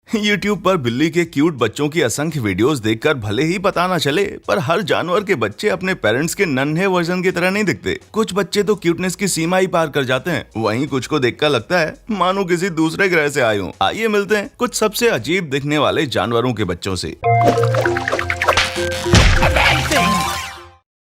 YouTube पर बिल्ली के क्यूट बच्चों की असंख्य वीडियोस देखकर भले ही पता ना चले, पर हर जानवर के बच्चे अपने पेरेंट्स के नन्हे वर्जन की तरह नहीं दिखते। कुछ बच्चे तो क्यूटनेस की सीमा ही पार कर जाते हैं, वहीं कुछ को देखकर लगता है मानो किसी दूसरे ग्रह से आए हों। आइए मिलते हैं कुछ सबसे अजीब दिखने वाले जानवरों के बच्चों से।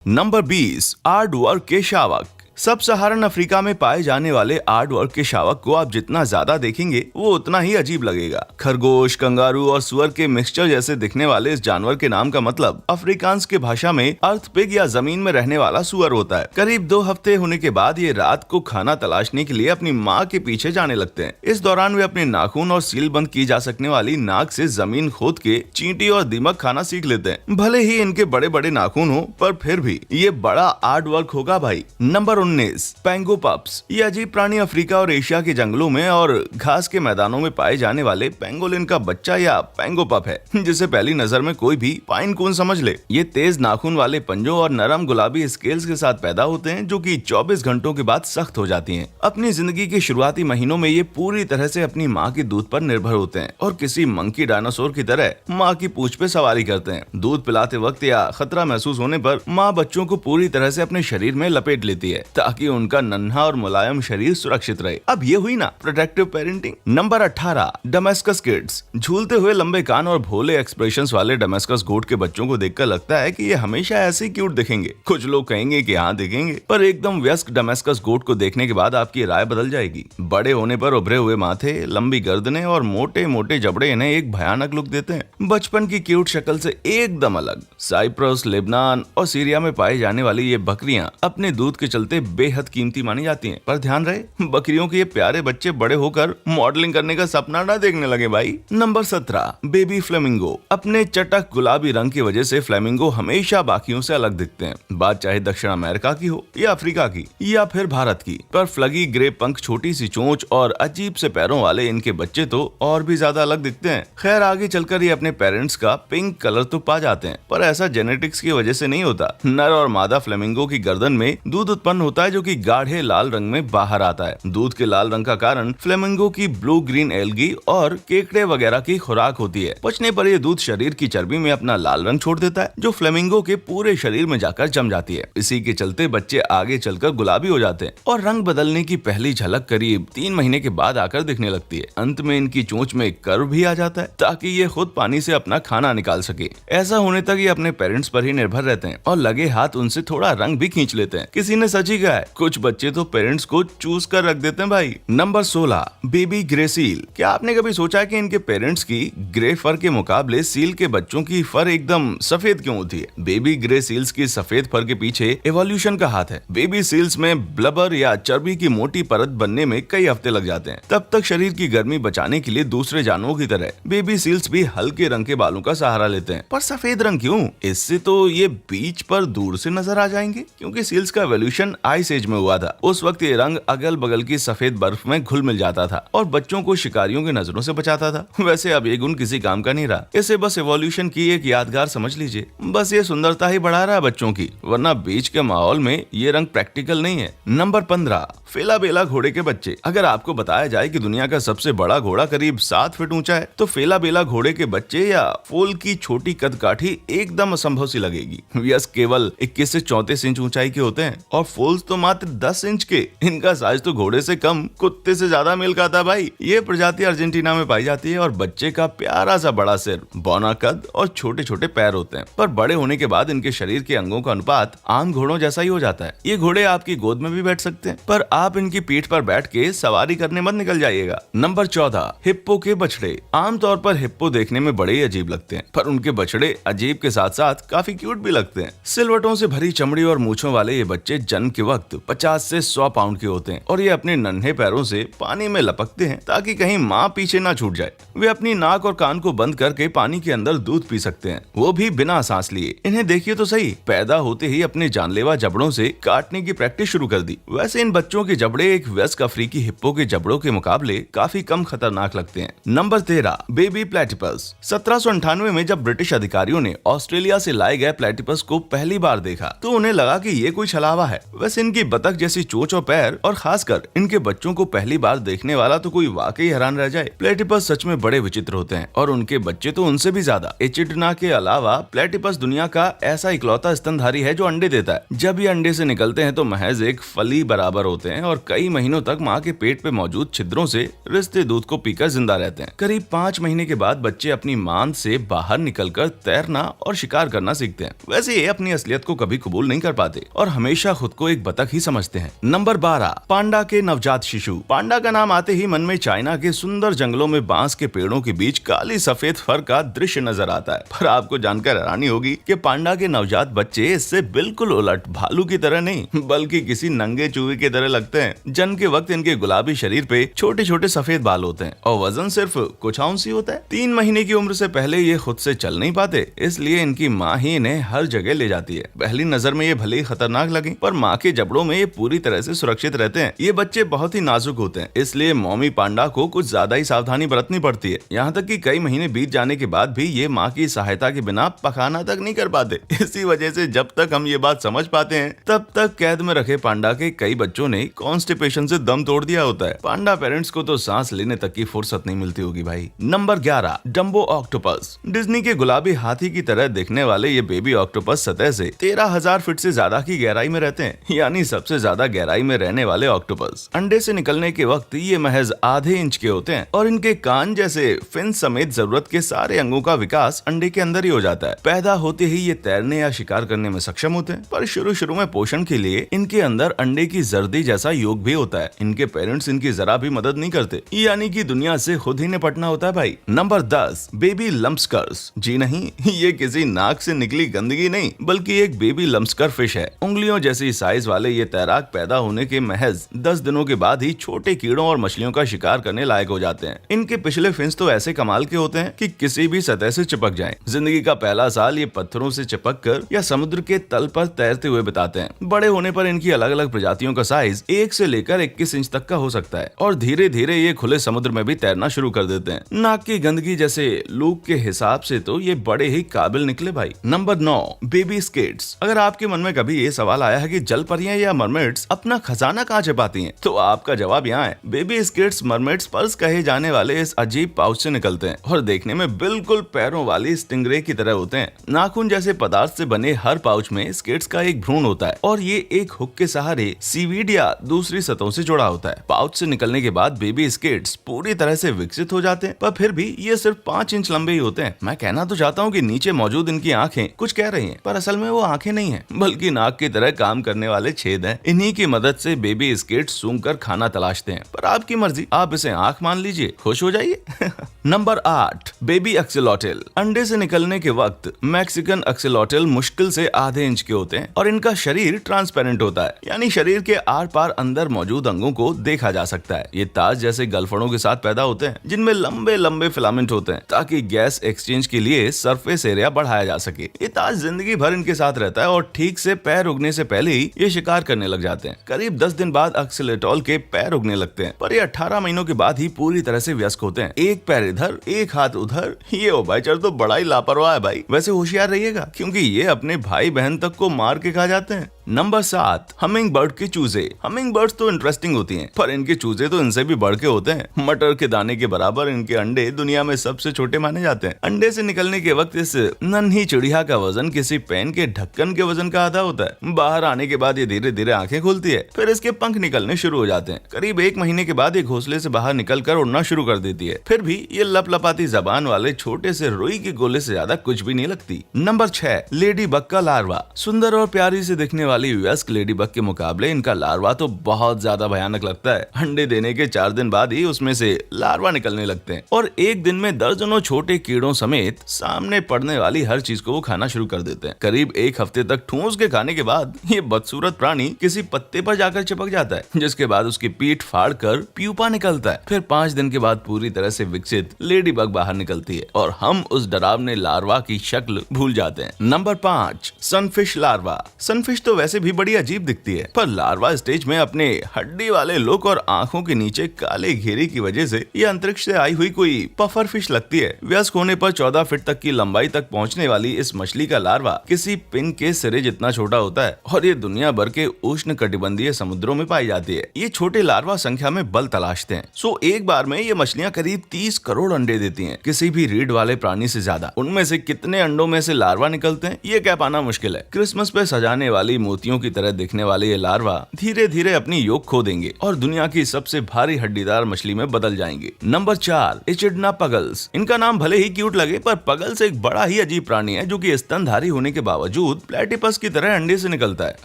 नंबर 20, आर्डवर्क के शावक। सब सहारन अफ्रीका में पाए जाने वाले आर्डवर्क के शावक को आप जितना ज्यादा देखेंगे वो उतना ही अजीब लगेगा। खरगोश, कंगारू और सुअर के मिक्सचर जैसे दिखने वाले इस जानवर के नाम का मतलब अफ्रीकांस के भाषा में अर्थ पिग या जमीन में रहने वाला सुअर होता है। करीब 2 हफ्ते होने के बाद ये रात को खाना तलाशने के लिए अपनी माँ के पीछे जाने लगते हैं। इस दौरान वे अपने नाखून और सील बंद की जा सकने वाली नाक से जमीन खोद के चींटी और दीमक खाना सीख लेते हैं। भले ही इनके बड़े बड़े नाखून हो, पर फिर भी ये बड़ा आर्डवर्क होगा भाई। नंबर 19, पेंगो पप्स। ये अजीब प्राणी अफ्रीका और एशिया के जंगलों में और घास के मैदानों में पाए जाने वाले पेंगोलिन का बच्चा या पेंगो पप है, जिसे पहली नजर में कोई भी पाइन कून समझ ले। ये तेज नाखून वाले पंजों और नरम गुलाबी स्केल्स के साथ पैदा होते हैं, जो कि 24 घंटों के बाद सख्त हो जाती हैं। अपनी जिंदगी के शुरुआती महीनों में ये पूरी तरह से अपनी माँ के दूध पर निर्भर होते हैं और किसी मंकी डायनासोर की तरह माँ की पूंछ पे सवारी करते हैं। दूध पिलाते वक्त या खतरा महसूस होने पर माँ बच्चों को पूरी तरह से अपने शरीर में लपेट लेती है ताकि उनका नन्हा और मुलायम शरीर सुरक्षित रहे। अब ये हुई ना protective parenting. Number 18, Damascus kids. झूलते हुए लंबे कान और भोले एक्सप्रेशंस वाले डमेस्कस गोट के बच्चों को देखकर लगता है कि ये हमेशा ऐसे ही क्यूट दिखेंगे। कुछ लोग कहेंगे कि हाँ दिखेंगे, पर एकदम व्यस्क डमेस्कस गोट को देखने के बाद आपकी राय बदल जाएगी। बड़े होने पर उभरे हुए माथे, लंबी गर्दनें और मोटे मोटे जबड़े इन्हें एक भयानक लुक देते हैं। बचपन की क्यूट शक्ल से एकदम अलग। साइप्रस, लेबनान और सीरिया में पाई जाने वाली ये बकरियां अपने दूध के चलते बेहद कीमती मानी जाती हैं। पर ध्यान रहे, बकरियों के ये प्यारे बच्चे बड़े होकर मॉडलिंग करने का सपना ना देखने लगे भाई। Number 17, baby flamingo. अपने चटक गुलाबी रंग की वजह से फ्लेमिंगो हमेशा बाकियों से अलग दिखते हैं, बात चाहे दक्षिण अमेरिका की हो या अफ्रीका की या फिर भारत की। पर फ्लगी ग्रे पंख, छोटी सी चोंच और अजीब से पैरों वाले इनके बच्चे तो और भी ज्यादा अलग दिखते हैं। खैर, आगे चलकर ये अपने पेरेंट्स का पिंक कलर तो पा जाते हैं, पर ऐसा जेनेटिक्स की वजह से नहीं होता। नर और मादा फ्लेमिंगो की गर्दन में दूध उत्पन्न होता है, जो कि गाढ़े लाल रंग में बाहर आता है। दूध के लाल रंग का कारण फ्लेमिंगो की ब्लू ग्रीन एल्गी और केकड़े वगैरह की खुराक होती है। पचने पर यह दूध शरीर की चर्बी में अपना लाल रंग छोड़ देता है, जो फ्लेमिंगो के पूरे शरीर में जाकर जम जाती है। इसी के चलते बच्चे आगे चलकर गुलाबी हो जाते हैं और रंग बदलने की पहली झलक करीब 3 महीने के बाद आकर दिखने लगती है। अंत में इनकी चोंच में एक कर्व भी आ जाता है ताकि ये खुद पानी से अपना खाना निकाल सके। ऐसा होने तक ये अपने पेरेंट्स पर ही निर्भर रहते हैं और लगे हाथ उनसे थोड़ा रंग भी खींच लेते हैं। किसी ने सच ही कहा है, कुछ बच्चे तो पेरेंट्स को चूस कर रख देते हैं भाई। Number 16, baby grey seal. क्या आपने कभी सोचा है कि इनके पेरेंट्स की ग्रे फर के मुकाबले सील के बच्चों की फर एकदम सफेद क्यों होती है? बेबी ग्रे सील्स की सफेद फर के पीछे इवोल्यूशन का हाथ है। बेबी सील्स में ब्लबर या चर्बी की मोटी परत बनने में कई हफ्ते लग जाते हैं। तब तक शरीर की गर्मी बचाने के लिए दूसरे जानवरों की तरह बेबी सील्स भी हल्के रंग के बालों का सहारा लेते हैं। पर सफेद रंग क्यों? इससे तो ये बीच पर दूर से नजर आ जाएंगे, क्योंकि सील्स का इवोल्यूशन आइस एज में हुआ था। उस वक्त ये रंग अगल बगल की सफेद बर्फ में घुल मिल जाता था और बच्चों को शिकारियों की नजरों से बचाता था। वैसे अब ये गुण किसी काम का नहीं रहा। इसे बस इवोल्यूशन की एक यादगार समझ लीजिए। बस ये सुंदरता ही बढ़ा रहा है बच्चों की, वरना बीच के माहौल में ये रंग प्रैक्टिकल नहीं है। नंबर 15, फेलाबेला घोड़े के बच्चे। अगर आपको बताया जाए कि दुनिया का सबसे बड़ा घोड़ा करीब 7 फीट ऊंचा है, तो फेलाबेला घोड़े के बच्चे या फोल की छोटी कदकाठी एकदम असंभव सी लगेगी। यस, केवल 21 से 34 इंच ऊंचाई के होते हैं और फोल्स तो मात्र 10 इंच के। इनका साइज तो घोड़े से कम, कुत्ते से ज्यादा मेल खाता है भाई। ये प्रजाति अर्जेंटीना में पाई जाती है और बच्चे का प्यारा सा बड़ा सिर, बौना कद और छोटे छोटे पैर होते हैं। पर बड़े होने के बाद इनके शरीर के अंगों का अनुपात आम घोड़ों जैसा ही हो जाता है। ये घोड़े आपकी गोद में भी बैठ सकते हैं, पर आप इनकी पीठ पर बैठ के सवारी करने मत निकल जाइएगा। नंबर 14, हिप्पो के बछड़े। आमतौर पर हिप्पो देखने में बड़े ही अजीब लगते हैं, पर उनके बछड़े अजीब के साथ साथ काफी क्यूट भी लगते हैं। सिलवटों से भरी चमड़ी और मूछों वाले ये बच्चे जन्म के वक्त 50 से 100 पाउंड के होते हैं और ये अपने नन्हे पैरों से पानी में लपकते हैं ताकि कहीं माँ पीछे ना छूट जाए। वे अपनी नाक और कान को बंद करके पानी के अंदर दूध पी सकते हैं, वो भी बिना सांस लिए। इन्हें देखिए तो सही, पैदा होते ही अपने जानलेवा जबड़ों से काटने की प्रैक्टिस शुरू कर दी। वैसे इन बच्चों के जबड़े एक वयस्क अफ्रीकी हिप्पो के जबड़ों के मुकाबले काफी कम खतरनाक लगते हैं। Number 13, baby platypus. 1798 में जब ब्रिटिश अधिकारियों ने ऑस्ट्रेलिया से लाए गए प्लेटिपस को पहली बार देखा तो उन्हें लगा कि ये कोई छलावा है। वैसे वैसे इनकी बतख जैसी चोंच और पैर और खासकर इनके बच्चों को पहली बार देखने वाला तो कोई वाकई हैरान रह जाए। प्लेटिपस सच में बड़े विचित्र होते हैं और उनके बच्चे तो उनसे भी ज्यादा। एचिडना के अलावा प्लेटिपस दुनिया का ऐसा इकलौता स्तनधारी है जो अंडे देता है। जब ये अंडे से निकलते हैं तो महज एक फली बराबर होते हैं और कई महीनों तक माँ के पेट पे मौजूद छिद्रों से रिश्ते दूध को पीकर जिंदा रहते हैं। करीब 5 महीने के बाद बच्चे अपनी मांद से बाहर निकलकर तैरना और शिकार करना सीखते हैं। वैसे ये अपनी असलियत को कभी कबूल नहीं कर पाते और हमेशा खुद को एक बतख ही समझते हैं। नंबर 12, पांडा के नवजात शिशु। पांडा का नाम आते ही मन में चाइना के सुंदर जंगलों में बांस के पेड़ों के बीच काली सफेद फर का दृश्य नजर आता है। पर आपको जानकर हैरानी होगी कि पांडा के नवजात बच्चे इससे बिल्कुल उलट भालू की तरह नहीं बल्कि किसी नंगे चूहे की तरह लगते हैं। जन्म के वक्त इनके गुलाबी शरीर पे छोटे छोटे सफेद बाल होते हैं और वजन सिर्फ कुछ आउंस ही होता है। 3 महीने की उम्र से पहले ये खुद से चल नहीं पाते, इसलिए इनकी माँ ही इन्हें हर जगह ले जाती है। पहली नजर में ये भले ही खतरनाक लगे पर माँ के जबड़ों में ये पूरी तरह से सुरक्षित रहते हैं। ये बच्चे बहुत ही नाजुक होते हैं, इसलिए मौमी पांडा को कुछ ज्यादा ही सावधानी बरतनी पड़ती है। यहाँ तक कि कई महीने बीत जाने के बाद भी ये माँ की सहायता के बिना पखाना तक नहीं कर पाते। इसी वजह से जब तक हम ये बात समझ पाते हैं तब तक कैद में रखे पांडा के कई बच्चों ने कॉन्स्टिपेशन से दम तोड़ दिया होता है। पांडा पेरेंट्स को तो सांस लेने तक की फुर्सत नहीं मिलती होगी भाई। Number 11, Dumbo octopus. डिज्नी के गुलाबी हाथी की तरह दिखने वाले ये बेबी ऑक्टोपस सतह से 13,000 फीट से ज्यादा की गहराई में रहते हैं, यानी सबसे ज्यादा गहराई में रहने वाले ऑक्टोपस। अंडे से निकलने के वक्त ये महज आधे इंच के होते हैं और इनके कान जैसे फिन समेत जरूरत के सारे अंगों का विकास अंडे के अंदर ही हो जाता है। पैदा होते ही ये तैरने या शिकार करने में सक्षम होते हैं, पर शुरू में पोषण के लिए इनके अंदर अंडे की जर्दी जैसा योग भी होता है। इनके पेरेंट्स इनकी जरा भी मदद नहीं करते, यानी कि दुनिया से खुद ही निपटना होता है भाई। Number 10, baby लम्पस्कर्स। जी नहीं, ये किसी नाक से निकली गंदगी नहीं बल्कि एक बेबी लम्पस्कर फिश है। उंगलियों जैसी साइज वाले ये तैराक पैदा होने के महज 10 दिनों के बाद ही छोटे कीड़ों और मछलियों का शिकार करने लायक हो जाते हैं। इनके पिछले फिन्स तो ऐसे कमाल के होते हैं कि किसी भी सतह से चिपक जाएं। जिंदगी का पहला साल ये पत्थरों से चिपक कर या समुद्र के तल पर तैरते हुए बिताते हैं। बड़े होने पर इनकी अलग अलग प्रजातियों का साइज 1 से लेकर 21 इंच तक का हो सकता है और धीरे धीरे ये खुले समुद्र में भी तैरना शुरू कर देते हैं। नाक की गंदगी जैसे लूक के हिसाब से तो ये बड़े ही काबिल निकले भाई। Number 9, baby skates. अगर आपके मन में कभी ये सवाल आया है कि जल परियां या मरमेड्स अपना खजाना कहाँ छिपाती हैं, तो आपका जवाब यहाँ है। बेबी स्केट्स मरमेड्स पर्स कहे जाने वाले इस अजीब पाउच से निकलते हैं और देखने में बिल्कुल पैरों वाली स्टिंगरे की तरह होते हैं। नाखून जैसे पदार्थ से बने हर पाउच में स्केट्स का एक भ्रूण होता है और ये एक हुक के सहारे सीवीड या दूसरी सतहों से जुड़ा होता है। पाउच से निकलने के बाद बेबी स्केट्स पूरी तरह से विकसित हो जाते हैं, पर फिर भी ये सिर्फ 5 इंच लंबे ही होते हैं। मैं कहना तो चाहता हूँ कि नीचे मौजूद इनकी आंखें कुछ कह रही हैं, पर असल में वो आंखें नहीं हैं, बल्कि नाक की तरह काम करने वाले छेद हैं। इन्हीं की मदद से बेबी स्केट्स सूंघकर खाना तलाशते हैं। पर आपकी मर्जी, आप इसे आंख मान लीजिए, खुश हो जाइए। Number 8, baby axolotl. अंडे से निकलने के वक्त मैक्सिकन एक्सेलोटेल मुश्किल से आधे इंच के होते हैं और इनका शरीर ट्रांसपेरेंट होता है, यानी शरीर के आर पार अंदर मौजूद अंगों को देखा जा सकता है। ये ताज जैसे गलफड़ों के साथ पैदा होते हैं जिनमें लंबे लंबे फिलामेंट होते हैं ताकि गैस एक्सचेंज के लिए सरफेस एरिया बढ़ाया जा सके। ये ताज जिंदगी भर इनके साथ रहता है और ठीक से पैर उगने से पहले ही ये शिकार करने लग जाते हैं। करीब 10 दिन बाद एक्सेलेटोल के पैर उगने लगते हैं, पर ये 18 महीनों के बाद ही पूरी तरह से वयस्क होते हैं। एक पैर इधर, एक हाथ उधर। ये ओबाइचर तो बड़ा ही लापरवाह है भाई। वैसे होशियार रहिएगा क्योंकि ये अपने भाई बहन तक को मार के खा जाते हैं। नंबर 7, हमिंग बर्ड के चूजे। हमिंग बर्ड्स तो इंटरेस्टिंग होती हैं, पर इनके चूजे तो इनसे भी बढ़ के होते हैं। मटर के दाने के बराबर इनके अंडे दुनिया में सबसे छोटे माने जाते हैं। अंडे से निकलने के वक्त इस नन्ही चिड़िया का वजन किसी पेन के ढक्कन के वजन का आधा होता है। बाहर आने के बाद ये धीरे धीरे आंखें खोलती है, फिर इसके पंख निकलने शुरू हो जाते हैं। करीब 1 महीने के बाद ये घोंसले से बाहर निकल कर उड़ना शुरू कर देती है। फिर भी ये लपलपाती जबान वाले छोटे से रुई के गोले से ज्यादा कुछ भी नहीं लगती। नंबर 6, लेडी बग का लार्वा। सुंदर और प्यारी से दिखने वाली वयस्क लेडी बग के मुकाबले इनका लार्वा तो बहुत ज्यादा भयानक लगता है। अंडे देने के 4 दिन बाद ही उसमें से लार्वा निकलने लगते हैं और एक दिन में दर्जनों छोटे कीड़ों समेत सामने पड़ने वाली हर चीज को वो खाना शुरू कर देते हैं। करीब 1 हफ्ते तक ठूंस के खाने के बाद ये बदसूरत प्राणी किसी पत्ते पर जाकर चिपक जाता है, जिसके बाद उसकी पीठ फाड़ कर प्यूपा निकलता है। फिर 5 दिन के बाद पूरी तरह से विकसित लेडी बग बाहर निकलती है और हम उस डरावने लार्वा की शक्ल भूल जाते हैं। Number 5, sunfish larva. सनफिश तो वैसे भी बड़ी अजीब दिखती है, पर लार्वा स्टेज में अपने हड्डी वाले लुक और आंखों के नीचे काले घेरे की वजह से ये अंतरिक्ष से आई हुई कोई पफर फिश लगती है। वयस्क होने पर 14 फीट तक की लंबाई तक पहुंचने वाली इस मछली का लार्वा किसी पिन के सिरे जितना छोटा होता है और ये दुनिया भर के उष्ण कटिबंधीय समुद्रों में पाई जाती है। ये छोटे लार्वा संख्या में बल तलाशते हैं। सो एक बार में ये मछलियां करीब 30 करोड़ अंडे देती हैं, किसी भी रीढ़ वाले प्राणी से ज्यादा। उनमें से कितने अंडों में से लार्वा निकलते हैं ये कह पाना मुश्किल है। क्रिसमस पे सजाने वाली मोतियों की तरह दिखने वाले ये लार्वा धीरे धीरे अपनी योक खो देंगे और दुनिया की सबसे भारी हड्डीदार मछली में बदल जाएंगे। नंबर 4, एचिडना पगल्स। इनका नाम भले ही क्यूट लगे, पर पगल्स एक बड़ा ही अजीब प्राणी है जो कि स्तनधारी होने के बावजूद प्लेटिपस की तरह अंडे से निकलता है।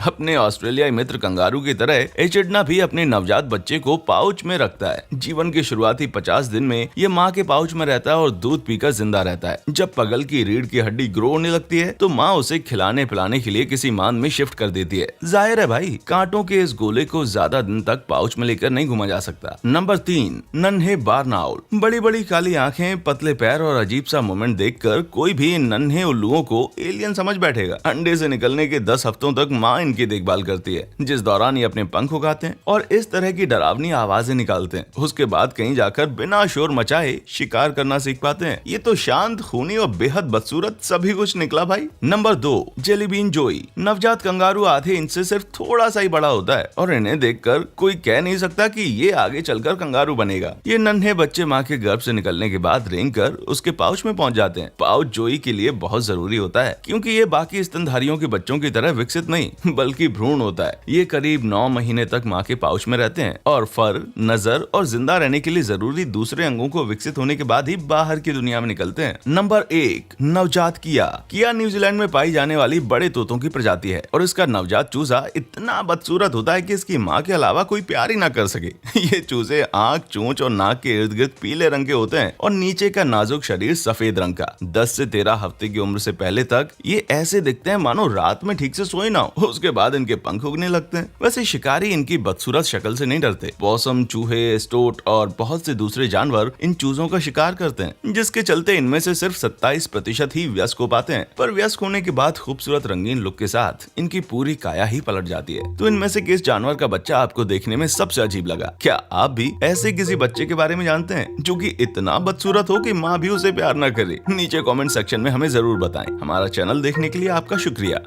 अपने ऑस्ट्रेलियाई मित्र कंगारू की तरह एचिडना भी अपने नवजात बच्चे को पाउच में रखता है। जीवन के शुरुआती 50 दिन में ये माँ के पाउच में रहता है और दूध पीकर जिंदा रहता है। जब पगल की रीढ़ की हड्डी ग्रो होने लगती है तो माँ उसे खिलाने पिलाने के लिए किसी मान में शिफ्ट कर देती है। जाहिर है भाई, कांटों के इस गोले को ज्यादा दिन तक पाउच में लेकर नहीं घुमा जा सकता। नंबर 3, नन्हे बार्न आउल। बड़ी बड़ी काली आंखें, पतले पैर और अजीब सा मूवमेंट देखकर कोई भी इन नन्हे उल्लुओं को एलियन समझ बैठेगा। अंडे से निकलने के 10 हफ्तों तक माँ इनकी देखभाल करती है, जिस दौरान ये अपने पंख उगाते हैं और इस तरह की डरावनी आवाजें निकालते हैं। उसके बाद कहीं जाकर बिना शोर मचाए शिकार करना सीख पाते हैं। ये तो शांत, खूनी और बेहद बदसूरत सभी कुछ निकला भाई। नंबर 2, जेलीबीन जोई। नवजात कंगारू आधे इंच से सिर्फ थोड़ा सा ही बड़ा होता है और इन्हें देखकर कोई कह नहीं सकता कि ये आगे चलकर कंगारू बनेगा। ये नन्हे बच्चे माँ के गर्भ से निकलने के बाद रेंगकर उसके पाउच में पहुंच जाते हैं। पाउच जोई के लिए बहुत जरूरी होता है क्योंकि ये बाकी स्तनधारियों के बच्चों की तरह विकसित नहीं बल्कि भ्रूण होता है। ये करीब 9 महीने तक माँ के पाउच में रहते हैं और फर, नजर और जिंदा रहने के लिए जरूरी दूसरे अंगों को विकसित होने के बाद ही बाहर की दुनिया में निकलते हैं। नंबर 1, नवजात किया। किया न्यूजीलैंड में पाई जाने वाली बड़े तोतों की प्रजाति है और इसका नवजात चूजा इतना बदसूरत होता है कि इसकी माँ के अलावा कोई प्यार ही ना कर सके। ये चूजे आंख, चोंच और नाक के इर्द गिर्द पीले रंग के होते हैं और नीचे का नाजुक शरीर सफेद रंग का। 10 से 13 हफ्ते की उम्र से पहले तक ये ऐसे दिखते हैं मानो रात में ठीक से सोए ना हो। उसके बाद इनके पंख उगने लगते हैं। वैसे शिकारी इनकी बदसूरत शक्ल से नहीं डरते। पॉसम, चूहे, स्टोट और बहुत से दूसरे जानवर इन चूजों का शिकार करते हैं, जिसके चलते इनमें से सिर्फ 27% ही वयस्क हो पाते हैं। पर वयस्क होने के बाद खूबसूरत रंगीन लुक के साथ इनकी पूरी काया ही पलट जाती है। तो इनमें से किस जानवर का बच्चा आपको देखने में सबसे अजीब लगा? क्या आप भी ऐसे किसी बच्चे के बारे में जानते हैं जो कि इतना बदसूरत हो कि माँ भी उसे प्यार न करे? नीचे कमेंट सेक्शन में हमें जरूर बताएं। हमारा चैनल देखने के लिए आपका शुक्रिया।